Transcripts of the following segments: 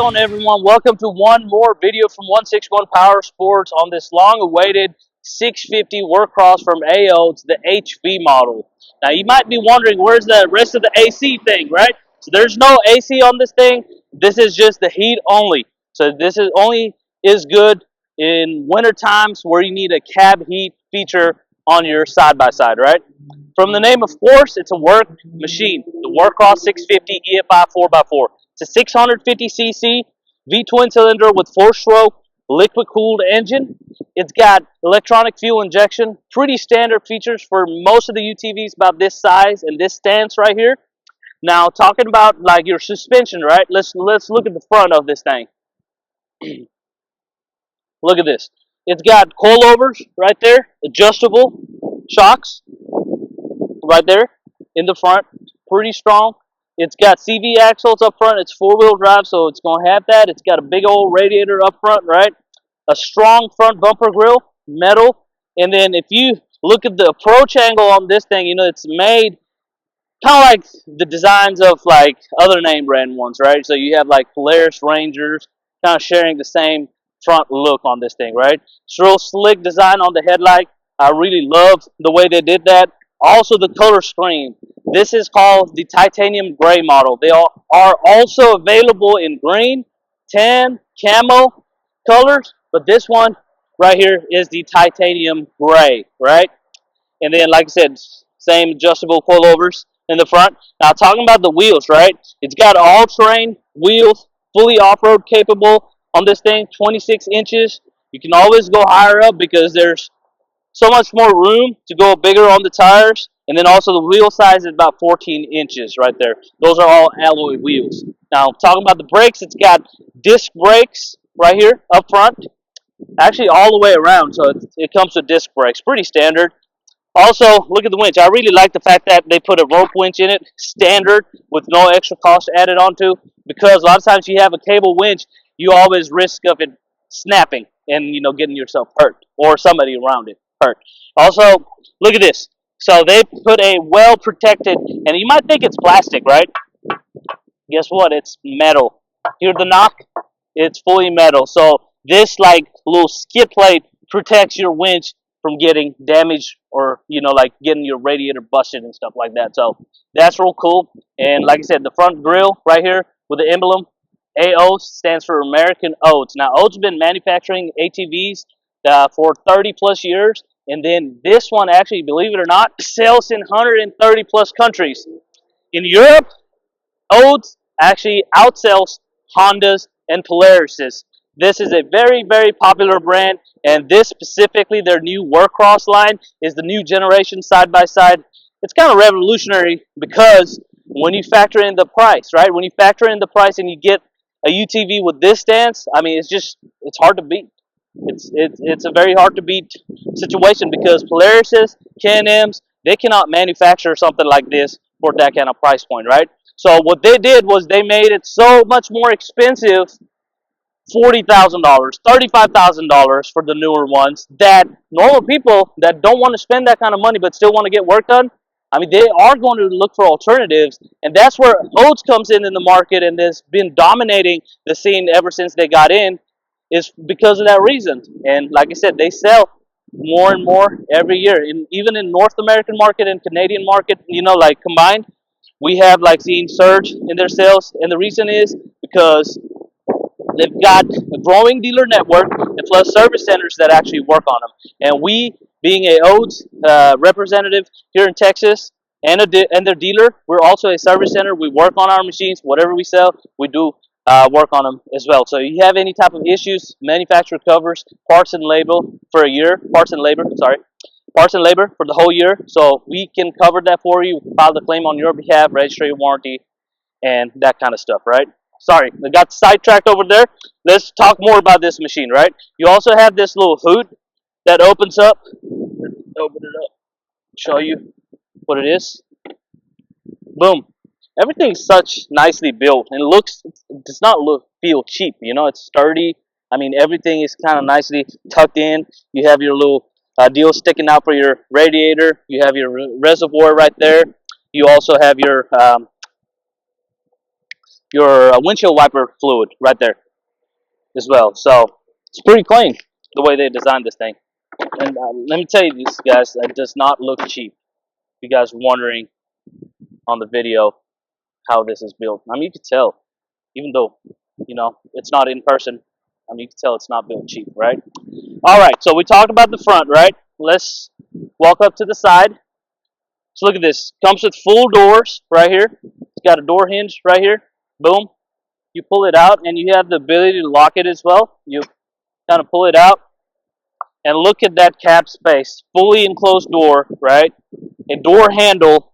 on, everyone? Welcome to one more video from 161 Power Sports on this long-awaited 650 Workcross from AODES, the HV model. Now, you might be wondering, where's the rest of the AC thing, right? So there's no AC on this thing. This is just the heat only. So this is only good in winter times where you need a cab heat feature on your side-by-side, right? From the name, of course, it's a work machine, the Workcross 650 EFI 4x4. It's a 650cc V-twin cylinder with 4-stroke liquid-cooled engine. It's got electronic fuel injection, pretty standard features for most of the UTVs about this size and this stance right here. Now, talking about like your suspension, right? Let's look at the front of this thing. Look at this. It's got coilovers right there, adjustable shocks right there in the front, pretty strong. It's got CV axles up front. It's four-wheel drive, so it's going to have that. It's got a big old radiator up front, right? A strong front bumper grill, metal. And then if you look at the approach angle on this thing, you know, it's made kind of like the designs of like other name brand ones, right? So you have like Polaris, Rangers, kind of sharing the same front look on this thing, right? It's real slick design on the headlight. I really love the way they did that. Also, the color scheme. This is called the titanium gray model. They are also available in green, tan, camo colors, but this one right here is the titanium gray, right? And then, like I said, same adjustable coilovers in the front. Now, talking about the wheels, right? It's got all-terrain wheels, fully off-road capable on this thing, 26 inches. You can always go higher up because there's so much more room to go bigger on the tires. And then also the wheel size is about 14 inches right there. Those are all alloy wheels. Now, talking about the brakes, it's got disc brakes right here up front. Actually, all the way around, so it comes with disc brakes. Pretty standard. Also, look at the winch. I really like the fact that they put a rope winch in it, standard, with no extra cost added onto. Because a lot of times you have a cable winch, you always risk of it snapping and, you know, getting yourself hurt or somebody around it hurt. Also, look at this. So they put a well-protected, and you might think it's plastic, right? Guess what? It's metal. Hear the knock? It's fully metal. So this like little skid plate protects your winch from getting damaged or, you know, like getting your radiator busted and stuff like that. So that's real cool. And like I said, the front grille right here with the emblem, AODES stands for American Oats. Now, Oats has been manufacturing ATVs for 30 plus years. And then this one, actually, believe it or not, sells in 130 plus countries. In Europe, AODES actually outsells Hondas and Polarises. This is a very, very popular brand, and this specifically, their new Workcross line, is the new generation side-by-side. It's kind of revolutionary because when you factor in the price, right? When you factor in the price and you get a UTV with this stance, I mean, it's hard to beat. It's a very hard to beat situation because Polarises, Can-Ams, they cannot manufacture something like this for that kind of price point, right? So what they did was they made it so much more expensive, $40,000, $35,000 for the newer ones, that normal people that don't want to spend that kind of money but still want to get work done, I mean, they are going to look for alternatives, and that's where AODES comes in the market and has been dominating the scene ever since they got in, is because of that reason. And like I said, they sell more and more every year. Even in North American market and Canadian market, you know, like combined, we have like seen surge in their sales. And the reason is because they've got a growing dealer network and plus service centers that actually work on them. And we, being a AODES representative here in Texas and their dealer, we're also a service center. We work on our machines. Whatever we sell, we do work on them as well. So if you have any type of issues, manufacturer covers parts and labor for a year. Parts and labor for the whole year. So we can cover that for you, file the claim on your behalf, registry, warranty, and that kind of stuff, right? Sorry, I got sidetracked over there. Let's talk more about this machine, right? You also have this little hood that opens up. Open it up. Show you what it is. Boom. Everything's such nicely built, and it does not feel cheap. You know, it's sturdy. I mean, everything is kind of nicely tucked in. You have your little deal sticking out for your radiator. You have your reservoir right there. You also have your your windshield wiper fluid right there as well. So it's pretty clean the way they designed this thing. And let me tell you this, guys, it does not look cheap. If you guys are wondering on the video how this is built, I mean, you can tell, even though, you know, it's not in person, I mean, you can tell it's not built cheap, right? All right, so we talked about the front, right? Let's walk up to the side. So look at this. Comes with full doors right here. It's got a door hinge right here. Boom. You pull it out, and you have the ability to lock it as well. You kind of pull it out, and look at that cap space. Fully enclosed door, right? A door handle,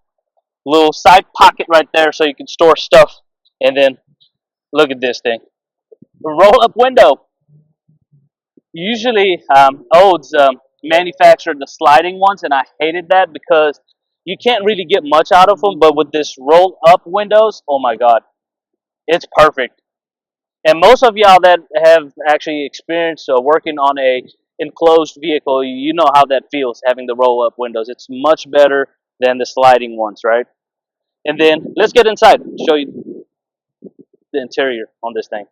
little side pocket right there so you can store stuff. And then look at this thing. A roll-up window. Usually, ODES manufactured the sliding ones, and I hated that because you can't really get much out of them. But with this roll-up windows, oh my God, it's perfect. And most of y'all that have actually experienced working on a enclosed vehicle, you know how that feels having the roll-up windows. It's much better than the sliding ones, right? And then let's get inside, show you the interior on this thing.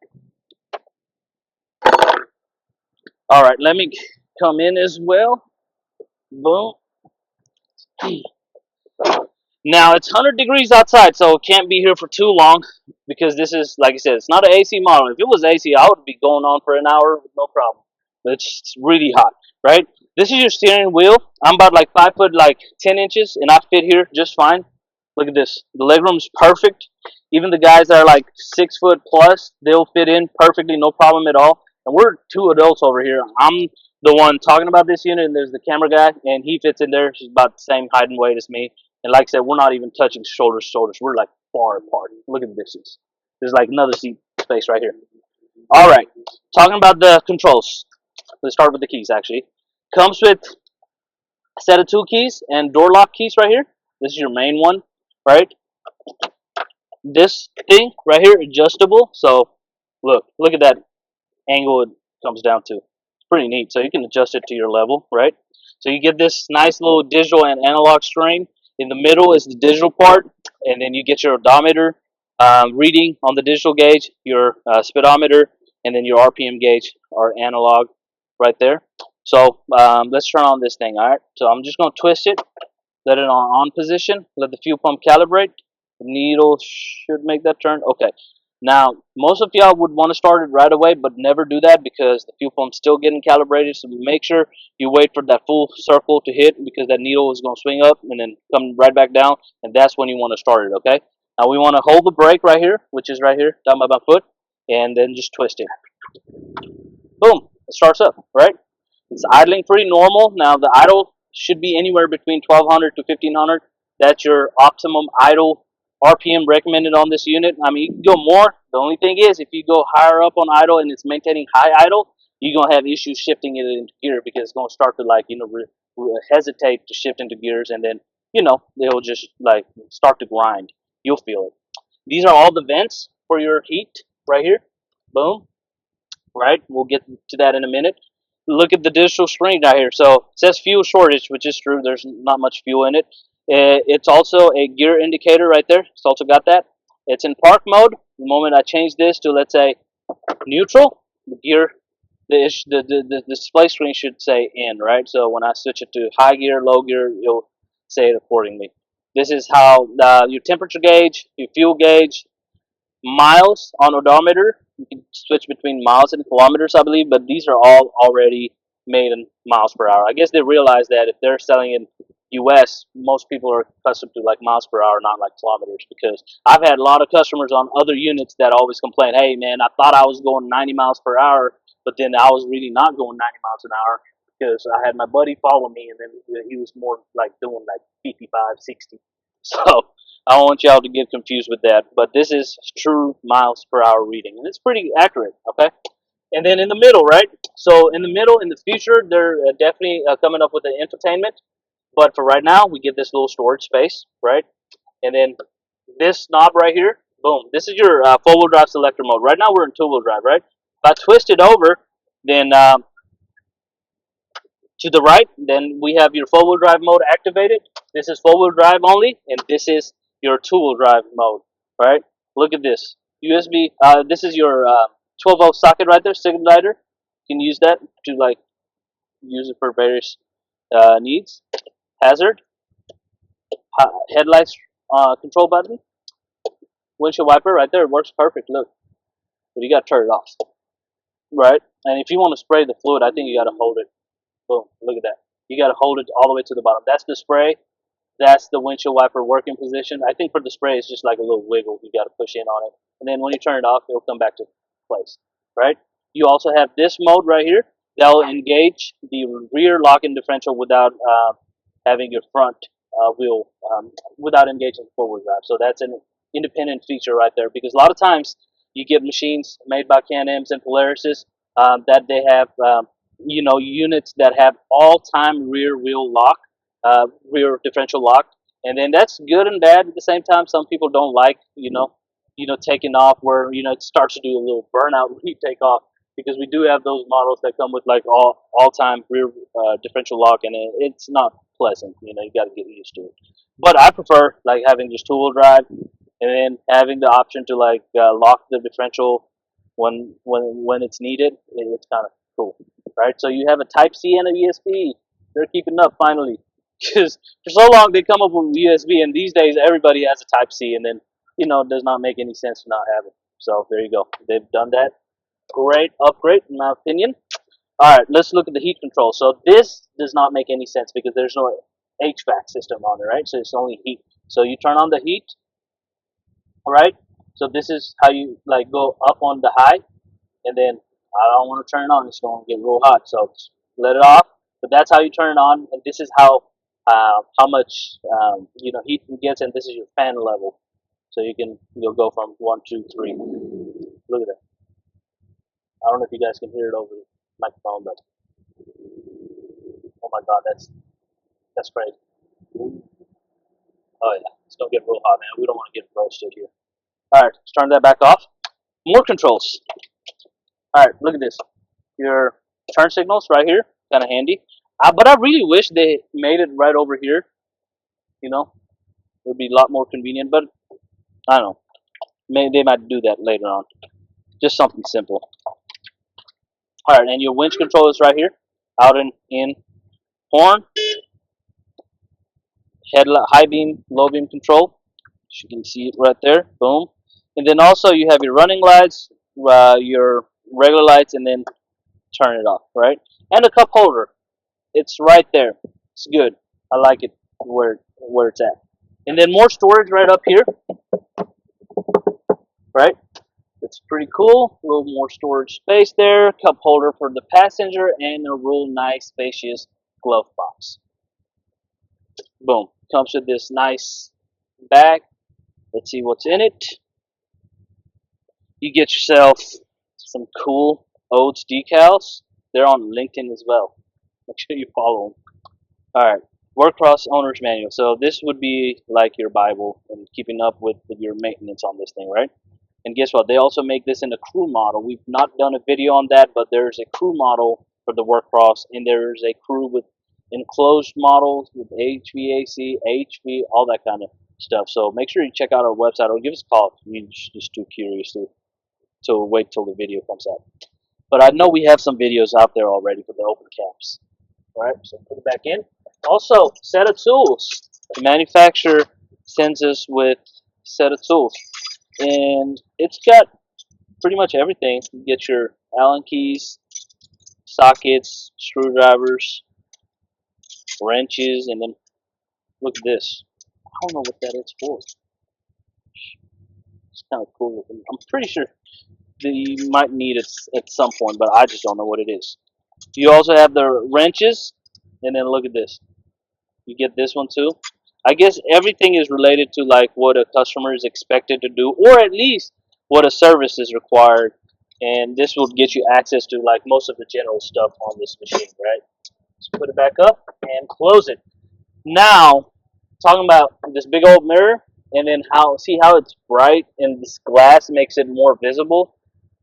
All right, let me come in as well. Boom. Now it's 100 degrees outside, so it can't be here for too long because this is, like I said, it's not an AC model. If it was AC, I would be going on for an hour with no problem. But it's really hot, right? This is your steering wheel. I'm about like 5 foot, like 10 inches, and I fit here just fine. Look at this. The legroom is perfect. Even the guys that are like 6 foot plus, they'll fit in perfectly, no problem at all. And we're two adults over here. I'm the one talking about this unit, and there's the camera guy, and he fits in there. He's about the same height and weight as me. And like I said, we're not even touching shoulders to shoulders. We're like far apart. Look at this. There's like another seat space right here. All right. Talking about the controls. Let's start with the keys, actually. Comes with a set of 2 keys and door lock keys right here. This is your main one, right? This thing right here, adjustable. So look at that angle it comes down to. It's pretty neat. So you can adjust it to your level, right? So you get this nice little digital and analog screen. In the middle is the digital part, and then you get your odometer reading on the digital gauge, your speedometer, and then your RPM gauge are analog right there. So let's turn on this thing, all right? So I'm just going to twist it, let it on position, let the fuel pump calibrate. The needle should make that turn. Okay. Now, most of y'all would want to start it right away, but never do that because the fuel pump's still getting calibrated. So make sure you wait for that full circle to hit because that needle is going to swing up and then come right back down, and that's when you want to start it, okay? Now, we want to hold the brake right here, which is right here, down by my foot, and then just twist it. Boom, it starts up, right? It's idling pretty normal. Now, the idle should be anywhere between 1200 to 1500. That's your optimum idle RPM recommended on this unit. I mean, you can go more. The only thing is, if you go higher up on idle and it's maintaining high idle, you're going to have issues shifting it into gear because it's going to start to, like, you know, hesitate to shift into gears, and then, you know, it'll just, like, start to grind. You'll feel it. These are all the vents for your heat right here. Boom. Right? We'll get to that in a minute. Look at the digital screen right here. So it says fuel shortage, which is true. There's not much fuel in it. It's also a gear indicator right there. It's also got that. It's in park mode. The moment I change this to, let's say, neutral, the gear, the display screen should say in, right? So when I switch it to high gear, low gear, you'll say it accordingly. This is how your temperature gauge, your fuel gauge, miles on odometer. You can switch between miles and kilometers, I believe, but these are all already made in miles per hour. I guess they realize that if they're selling in US, most people are accustomed to like miles per hour, not like kilometers, because I've had a lot of customers on other units that always complain, hey man, I thought I was going 90 miles per hour, but then I was really not going 90 miles an hour because I had my buddy follow me, and then he was more like doing like 55, 60. So I don't want y'all to get confused with that, but this is true miles per hour reading, and it's pretty accurate, okay? And then in the middle, right? So in the middle, in the future, they're definitely coming up with an infotainment, but for right now, we get this little storage space, right? And then this knob right here, boom. This is your four-wheel drive selector mode. Right now, we're in two-wheel drive, right? If I twist it over, then to the right, then we have your four-wheel drive mode activated. This is four-wheel drive only, and this is your two-wheel drive mode, right? Look at this. USB. This is your 12-volt socket right there, signal divider. You can use that to like use it for various needs. Hazard, headlights control button, windshield wiper right there. It works perfect. Look, but you got to turn it off, right? And if you want to spray the fluid, I think you got to hold it. Boom, look at that. You got to hold it all the way to the bottom. That's the spray. That's the windshield wiper working position. I think for the spray, it's just like a little wiggle. You got to push in on it, and then when you turn it off, it'll come back to place, right? You also have this mode right here that will engage the rear lock-in differential without having your front wheel without engaging forward drive. So that's an independent feature right there, because a lot of times you get machines made by Can-Ams and Polarises that they have units that have all-time rear wheel lock, rear differential lock, and then that's good and bad at the same time. Some people don't like taking off where it starts to do a little burnout when you take off, because we do have those models that come with like all-time rear differential lock, and it's not pleasant. You got to get used to it. But I prefer like having just two-wheel drive, and then having the option to like lock the differential when it's needed. It's kind of cool, right? So you have a Type C and a USB. They're keeping up finally, because for so long they come up with USB, and these days everybody has a Type C, and then it does not make any sense to not have it. So there you go. They've done that. Great upgrade in my opinion. All right, let's look at the heat control. So this does not make any sense because there's no HVAC system on it, right? So it's only heat. So you turn on the heat, all right? So this is how you like go up on the high, and then I don't want to turn it on. It's going to get real hot, so just let it off. But that's how you turn it on, and this is how much heat it gets, and this is your fan level. So you'll go from 1, 2, 3. Look at that. I don't know if you guys can hear it over the microphone, but oh my God, that's crazy. Oh yeah, it's gonna get real hot, man. We don't want to get roasted here. All right, let's turn that back off. More controls. All right, look at this. Your turn signals right here, kind of handy. But I really wish they made it right over here. It would be a lot more convenient. But I don't know. Maybe they might do that later on. Just something simple. All right, and your winch control is right here, out and in. Horn, headlight, high beam, low beam control. You can see it right there. Boom. And then also you have your running lights, your regular lights, and then turn it off, right? And a cup holder. It's right there. It's good. I like it where it's at. And then more storage right up here, right? It's pretty cool. A little more storage space there. Cup holder for the passenger, and a real nice spacious glove box. Boom. Comes with this nice bag. Let's see what's in it. You get yourself some cool AODES decals. They're on LinkedIn as well. Make sure you follow them. All right. WorkCross Owner's Manual. So this would be like your Bible and keeping up with your maintenance on this thing, right? And guess what? They also make this in a crew model. We've not done a video on that, but there's a crew model for the WorkCross, and there's a crew with enclosed models with HVAC, HV, all that kind of stuff. So make sure you check out our website or give us a call if you're just too curious to wait till the video comes out. But I know we have some videos out there already for the open caps. All right, so put it back in. Also, set of tools. The manufacturer sends us with set of tools, and it's got pretty much everything. You get your Allen keys, sockets, screwdrivers, wrenches, and then look at this. I don't know what that is for. It's kind of cool. I'm pretty sure that you might need it at some point, but I just don't know what it is. You also have the wrenches, and then look at this. You get this one too. I guess everything is related to like what a customer is expected to do, or at least what a service is required. And this will get you access to like most of the general stuff on this machine, right? So put it back up and close it. Now, talking about this big old mirror, and then see how it's bright and this glass makes it more visible.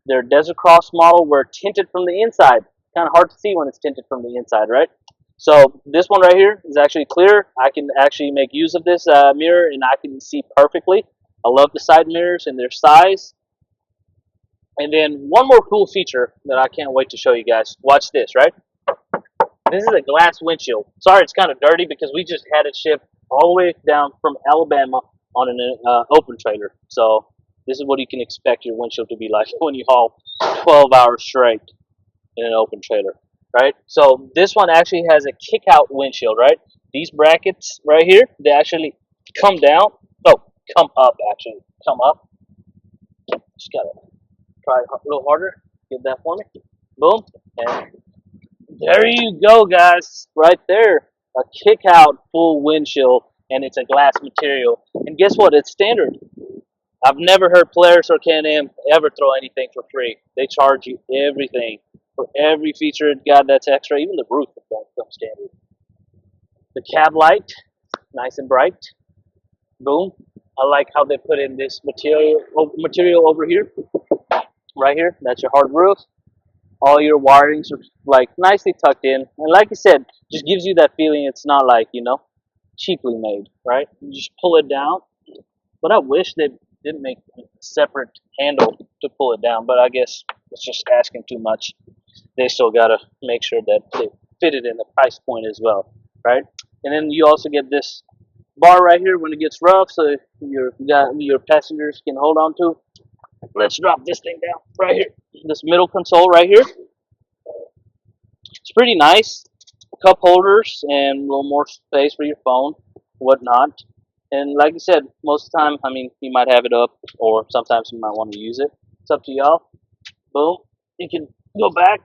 Their Desert Cross model were tinted from the inside. Kind of hard to see when it's tinted from the inside, right? So this one right here is actually clear. I can actually make use of this mirror, and I can see perfectly. I love the side mirrors and their size. And then one more cool feature that I can't wait to show you guys. Watch this, right? This is a glass windshield. Sorry, it's kind of dirty because we just had it shipped all the way down from Alabama on an open trailer. So this is what you can expect your windshield to be like when you haul 12 hours straight in an open trailer, right? So this one actually has a kick-out windshield, right? These brackets right here, they actually come down. Oh, come up, actually. Come up. Just gotta try a little harder. Get that for me. Boom. And there you go, guys. Right there. A kick-out full windshield, and it's a glass material. And guess what? It's standard. I've never heard Polaris or Can-Am ever throw anything for free. They charge you everything for every feature it got that's extra. Even the roof don't come standard. The cab light, nice and bright. Boom. I like how they put in this material over here, right here. That's your hard roof. All your wirings are like nicely tucked in, and like I said, just gives you that feeling. It's not like, you know, cheaply made, right? You just pull it down. But I wish they didn't make a separate handle to pull it down, but I guess it's just asking too much. They still gotta make sure that they fit it in the price point as well, right? And then you also get this bar right here when it gets rough, so your passengers can hold on to. Let's drop this thing down right here. This middle console right here. It's pretty nice. Cup holders and a little more space for your phone, whatnot. And like I said, most of the time, I mean, you might have it up, or sometimes you might want to use it. It's up to y'all. Boom. You can go back.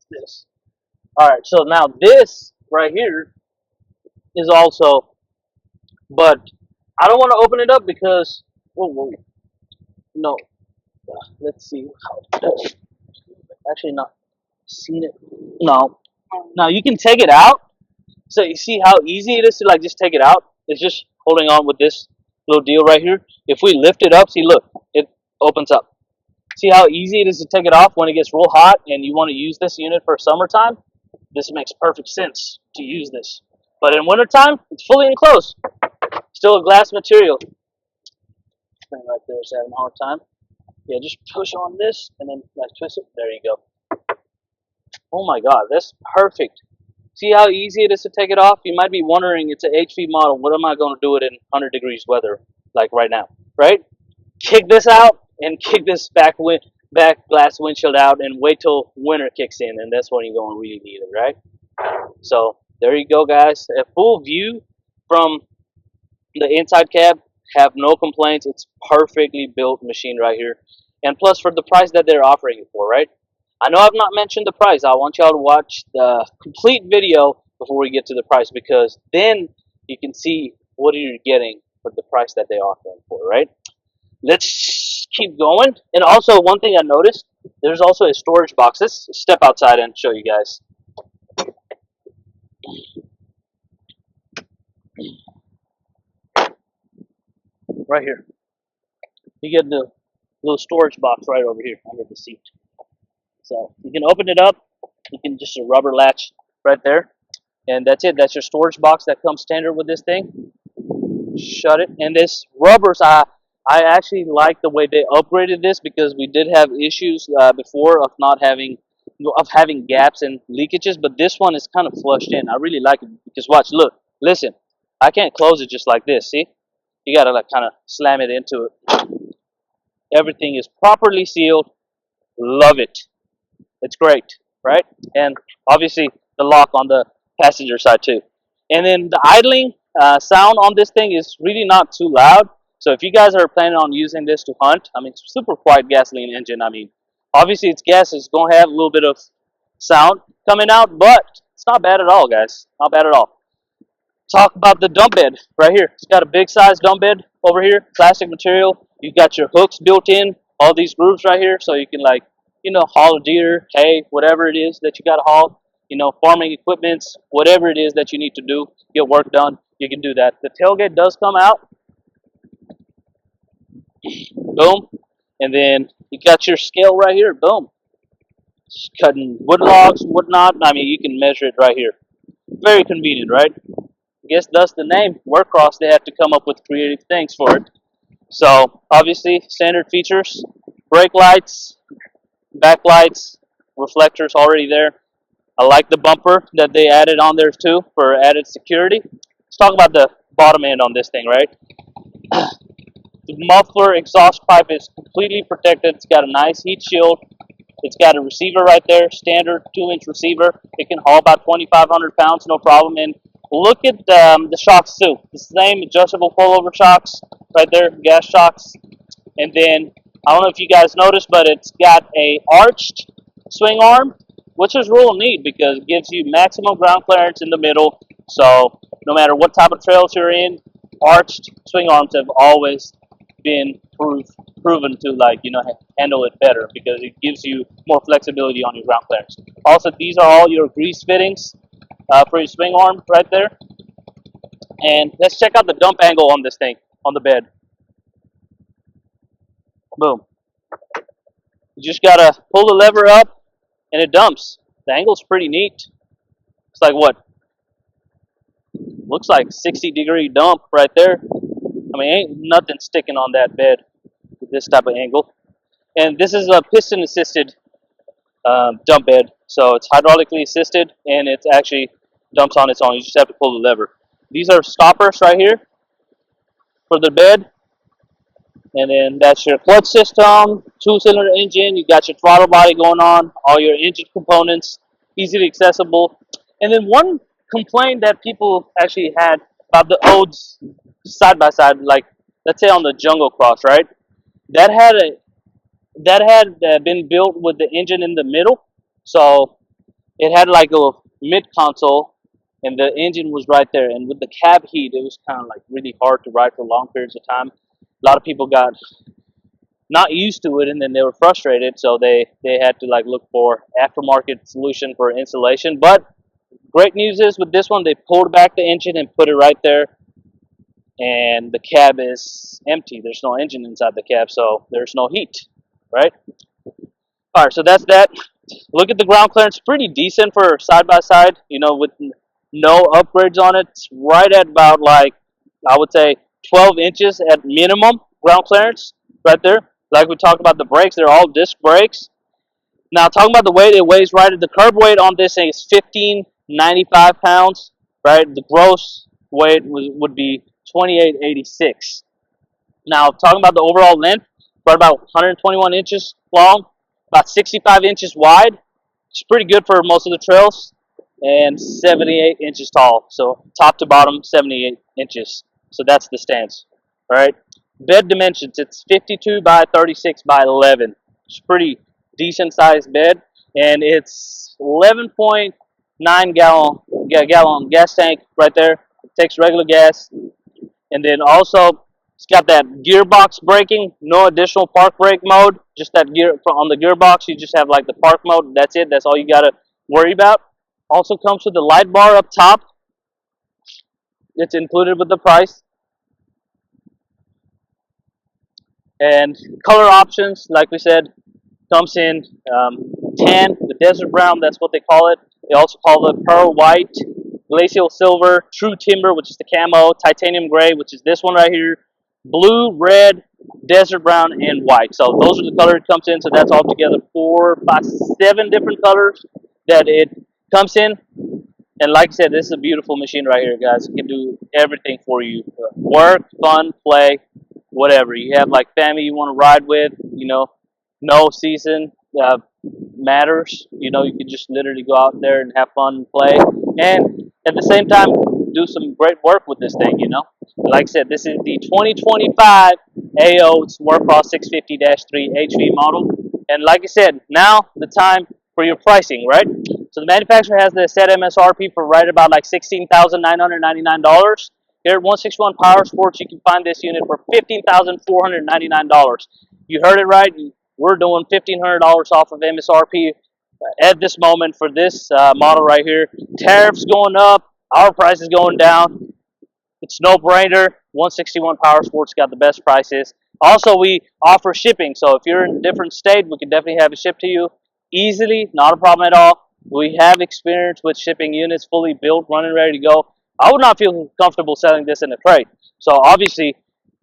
This. All right. So now this right here is also, but I don't want to open it up because, whoa. No. Let's see how it does. Actually, not seen it. No. Now you can take it out. So you see how easy it is to like just take it out? It's just holding on with this little deal right here. If we lift it up, see, look, it opens up. See how easy it is to take it off when it gets real hot and you want to use this unit for summertime? This makes perfect sense to use this. But in wintertime, it's fully enclosed. Still a glass material. Thing right there is having a hard time. Yeah, just push on this and then like twist it. There you go. Oh my God, that's perfect. See how easy it is to take it off? You might be wondering, it's an HV model. What am I going to do it in 100 degrees weather like right now, right? Kick this out and kick this back glass windshield out and wait till winter kicks in, and that's when you're going to really need it, right? So there you go, guys. A full view from the inside cab. Have no complaints. It's perfectly built machine right here. And plus for the price that they're offering it for, right? I know I've not mentioned the price. I want y'all to watch the complete video before we get to the price, because then you can see what you're getting for the price that they're offering for, right? Let's keep going. And also, one thing I noticed, there's also a storage box. Let's step outside and show you guys. Right here. You get the little storage box right over here under the seat. So you can open it up. You can just a rubber latch right there, and that's it. That's your storage box that comes standard with this thing. Shut it. And this rubbers, I actually like the way they upgraded this, because we did have issues before of having gaps and leakages, but this one is kind of flushed in. I really like it because watch, look, listen. I can't close it just like this. See, you gotta like kind of slam it into it. Everything is properly sealed. Love it. It's great, right? And obviously the lock on the passenger side too. And then the idling sound on this thing is really not too loud. So if you guys are planning on using this to hunt, I mean, it's super quiet gasoline engine. I mean, obviously it's gas. It's going to have a little bit of sound coming out, but it's not bad at all, guys. Not bad at all. Talk about the dump bed right here. It's got a big size dump bed over here, plastic material. You got your hooks built in, all these grooves right here, so you can like, you know, haul a deer, hay, whatever it is that you got to haul, you know, farming equipments, whatever it is that you need to do, get work done, you can do that. The tailgate does come out. Boom. And then you got your scale right here. Boom. Just cutting wood logs, whatnot. I mean, you can measure it right here. Very convenient, right? I guess that's the name. Workcross, they had to come up with creative things for it. So obviously standard features, brake lights, backlights, reflectors already there. I like the bumper that they added on there too for added security. Let's talk about the bottom end on this thing, right? The muffler exhaust pipe is completely protected. It's got a nice heat shield. It's got a receiver right there, standard 2-inch receiver. It can haul about 2,500 pounds, no problem. And look at the shocks too. The same adjustable pullover shocks right there, gas shocks. And then I don't know if you guys noticed, but it's got a arched swing arm, which is real neat because it gives you maximum ground clearance in the middle. So no matter what type of trails you're in, arched swing arms have always been proven to handle it better because it gives you more flexibility on your ground clearance. Also, these are all your grease fittings for your swing arm right there. And let's check out the dump angle on this thing on the bed. Boom. You just gotta pull the lever up and it dumps. The angle's pretty neat. It's like what? Looks like 60-degree dump right there. I mean, ain't nothing sticking on that bed with this type of angle. And this is a piston assisted dump bed. So it's hydraulically assisted and it actually dumps on its own. You just have to pull the lever. These are stoppers right here for the bed. And then that's your clutch system, 2-cylinder engine. You got your throttle body going on, all your engine components, easily accessible. And then one complaint that people actually had about the AODES side by side, like let's say on the Jungle Cross, right? That had been built with the engine in the middle, so it had like a mid console, and the engine was right there. And with the cab heat, it was kind of like really hard to ride for long periods of time. A lot of people got not used to it, and then they were frustrated, so they had to like look for aftermarket solution for insulation. But great news is with this one, they pulled back the engine and put it right there, and the cab is empty. There's no engine inside the cab, so there's no heat, right? All right, so that's that. Look at the ground clearance, pretty decent for side by side. With no upgrades on it, it's right at about like I would say 12 inches at minimum ground clearance right there. Like we talked about the brakes, they're all disc brakes. Now talking about the weight, it weighs right at the curb weight on this thing is 1595 pounds, right? The gross weight would be 2886. Now talking about the overall length, right about 121 inches long, about 65 inches wide. It's pretty good for most of the trails, and 78 inches tall. So top to bottom, 78 inches. So that's the stance. All right. Bed dimensions, it's 52 by 36 by 11. It's pretty decent sized bed, and it's 11.9 gallon gas tank right there. It takes regular gas, and then also it's got that gearbox braking, no additional park brake mode, just that gear on the gearbox. You just have like the park mode. That's it. That's all you gotta worry about. Also comes with the light bar up top. It's included with the price. And color options, like we said, comes in tan, the desert brown, that's what they call it. They also call it pearl white, glacial silver, true timber, which is the camo, titanium gray, which is this one right here, blue, red, desert brown, and white. So those are the colors it comes in. So that's altogether 4, 5, 7 different colors that it comes in. And like I said, this is a beautiful machine right here, guys. It can do everything for you. Work, fun, play, whatever. You have like family you want to ride with, no season matters. You can just literally go out there and have fun and play. And at the same time, do some great work with this thing, Like I said, this is the 2025 AODES WorkCross 650-3 HV model. And like I said, now the time for your pricing, right? So the manufacturer has the set MSRP for right about like $16,999. Here at 161 Power Sports, you can find this unit for $15,499. You heard it right. We're doing $1,500 off of MSRP at this moment for this model right here. Tariffs going up, our price is going down. It's no brainer. 161 Power Sports got the best prices. Also, we offer shipping. So if you're in a different state, we can definitely have it shipped to you easily. Not a problem at all. We have experience with shipping units fully built, running, ready to go. I would not feel comfortable selling this in a crate. So obviously,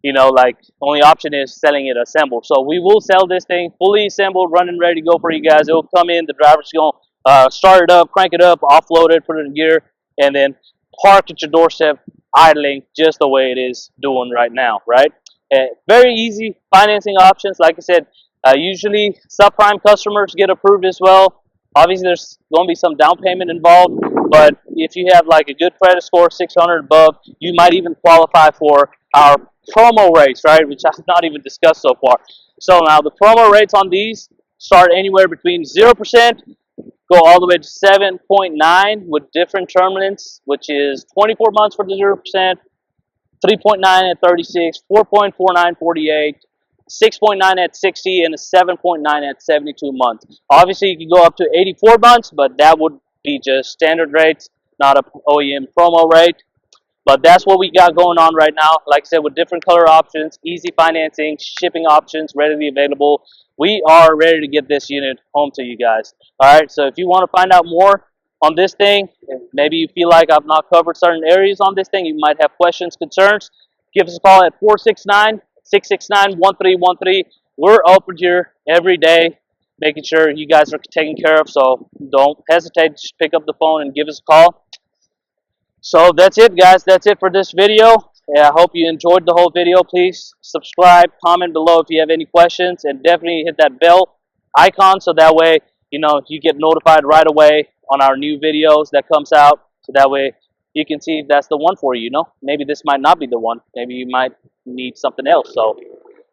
you know, like only option is selling it assembled. So we will sell this thing fully assembled, running ready to go for you guys. It will come in, the driver's going to start it up, crank it up, offload it, put it in gear, and then park at your doorstep, idling just the way it is doing right now, right? Very easy financing options. Like I said, usually subprime customers get approved as well. Obviously, there's going to be some down payment involved, but if you have like a good credit score, 600 above, you might even qualify for our promo rates, right? Which I've not even discussed so far. So now the promo rates on these start anywhere between 0%, go all the way to 7.9 with different term lengths, which is 24 months for the 0%, 3.9 at 36, 4.49 48, 6.9 at 60, and a 7.9 at 72 months. Obviously, you can go up to 84 months, but that would be just standard rates, not a OEM promo rate. But that's what we got going on right now. Like I said, with different color options, easy financing, shipping options readily available. We are ready to get this unit home to you guys. All right, so if you want to find out more on this thing, maybe you feel like I've not covered certain areas on this thing, you might have questions, concerns, give us a call at 469-669-1313. We're open here every day, making sure you guys are taken care of. So don't hesitate to just pick up the phone and give us a call. So that's it, guys. That's it for this video. Yeah, I hope you enjoyed the whole video. Please subscribe, comment below if you have any questions, and definitely hit that bell icon so that way, you know, you get notified right away on our new videos that comes out. So that way you can see if that's the one for you, you know. Maybe this might not be the one. Maybe you might need something else. So,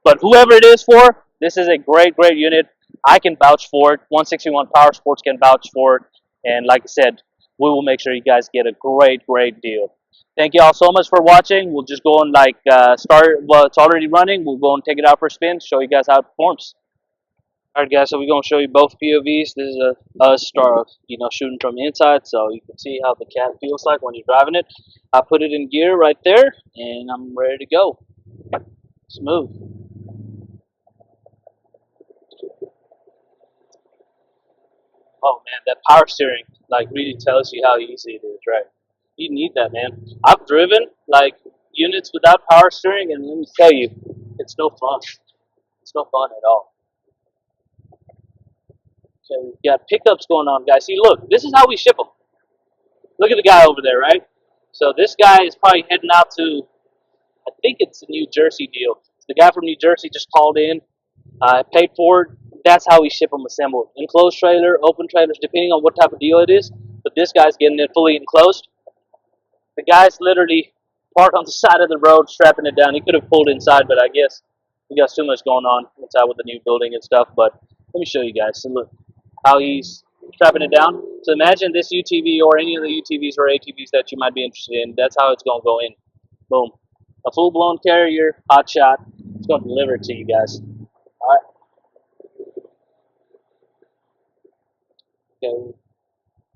but whoever it is for, this is a great, great unit. I can vouch for it. 161 Power Sports can vouch for it. And like I said, we will make sure you guys get a great, great deal. Thank you all so much for watching. We'll just go and like start. Well, it's already running. We'll go and take it out for a spin, show you guys how it performs. All right, guys. So we're gonna show you both POVs. This is us start, you know, shooting from the inside, so you can see how the cat feels like when you're driving it. I put it in gear right there, and I'm ready to go. Smooth. Oh man, that power steering like really tells you how easy it is, right? You need that, man. I've driven like units without power steering, and let me tell you, it's no fun. It's no fun at all. Okay, we've got pickups going on, guys. See, look, this is how we ship them. Look at the guy over there, right? So this guy is probably heading out to, I think it's a New Jersey deal. The guy from New Jersey just called in, paid for it. That's how we ship them assembled. Enclosed trailer, open trailers, depending on what type of deal it is. But this guy's getting it fully enclosed. The guy's literally parked on the side of the road, strapping it down. He could have pulled inside, but I guess we got too much going on inside with the new building and stuff. But let me show you guys. So look how he's strapping it down. So imagine this UTV or any of the UTVs or ATVs that you might be interested in. That's how it's going to go in. Boom. A full-blown carrier, hot shot. It's going to deliver it to you guys. All right. Okay.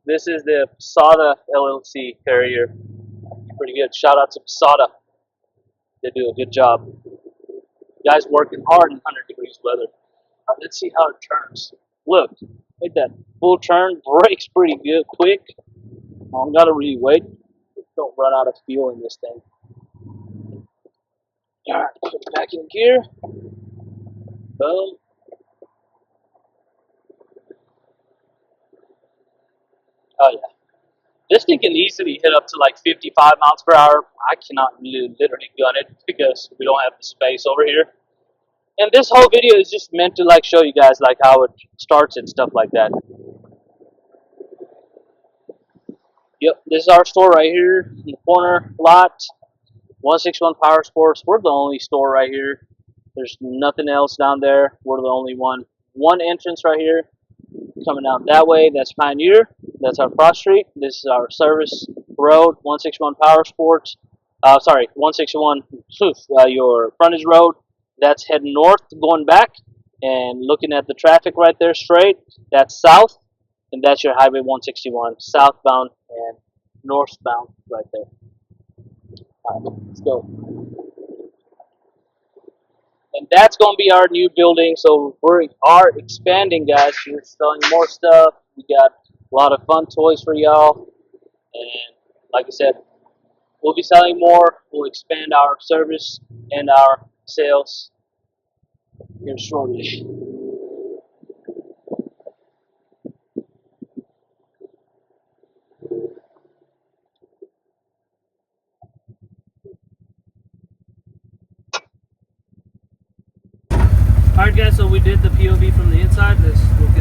This is the Sada LLC carrier. Pretty good. Shout out to Sada. They do a good job. Guys working hard in 100 degrees weather. Let's see how it turns. Look, make that full turn. Brakes pretty good, quick. I don't gotta really wait. Don't run out of fuel in this thing. All right, put it back in gear. Boom. Oh yeah. This thing can easily hit up to like 55 miles per hour. I cannot literally gun it because we don't have the space over here. And this whole video is just meant to like show you guys like how it starts and stuff like that. Yep, this is our store right here in the corner lot. 161 Power Sports. We're the only store right here. There's nothing else down there. We're the only one. One entrance right here. Coming out that way, that's Pioneer. That's our cross street. This is our service road, 161 Power Sports. Sorry, 161 your frontage road. That's heading north, going back, and looking at the traffic right there straight. That's south, and that's your Highway 161, southbound and northbound right there. All right, let's go. And that's going to be our new building. So we are expanding, guys. We're selling more stuff. We got a lot of fun toys for y'all. And like I said, We'll be selling more. We'll expand our service and our sales here shortly. Alright guys, so we did the POV from the inside. We'll